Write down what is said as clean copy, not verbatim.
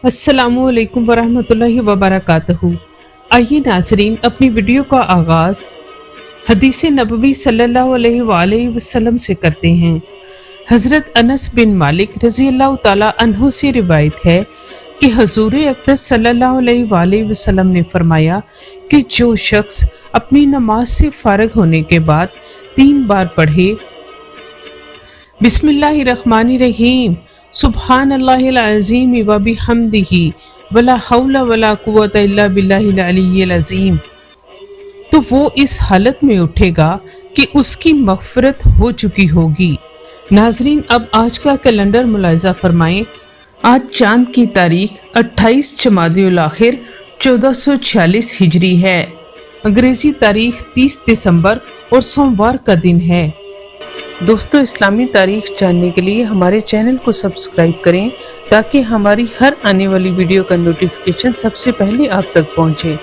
अस्सलामुअलैकुम वरहमतुल्लाहि वबरकातुहू। आइए नाजरीन, अपनी वीडियो का आगाज़ हदीस नबवी सल्लल्लाहु अलैहि वसल्लम से करते हैं। हज़रत अनस बिन मालिक रज़ी अल्लाह ताला अन्हु से रिवायत है कि हुज़ूर अक़दस सल्लल्लाहु अलैहि वसल्लम ने फरमाया कि जो शख्स अपनी नमाज से फारग होने के बाद 3 बार पढ़े बिस्मिल्लाहिर्रहमानिर्रहीम, सुब्हानल्लाहिल अज़ीम व बिहम्दिही वला हौला वला कुव्वता इल्ला बिल्लाहिल अलिय्यिल अज़ीम, तो वो इस हालत में उठेगा कि उसकी मग़फ़िरत हो चुकी होगी। नाज़रीन, अब आज का कैलेंडर मुलाहिज़ा फरमाएं। आज चांद की तारीख 28 जमादिउल आखिर 1446 हिजरी है। अंग्रेज़ी तारीख 30 दिसंबर और सोमवार का दिन है। दोस्तों, इस्लामी तारीख जानने के लिए हमारे चैनल को सब्सक्राइब करें ताकि हमारी हर आने वाली वीडियो का नोटिफिकेशन सबसे पहले आप तक पहुंचे।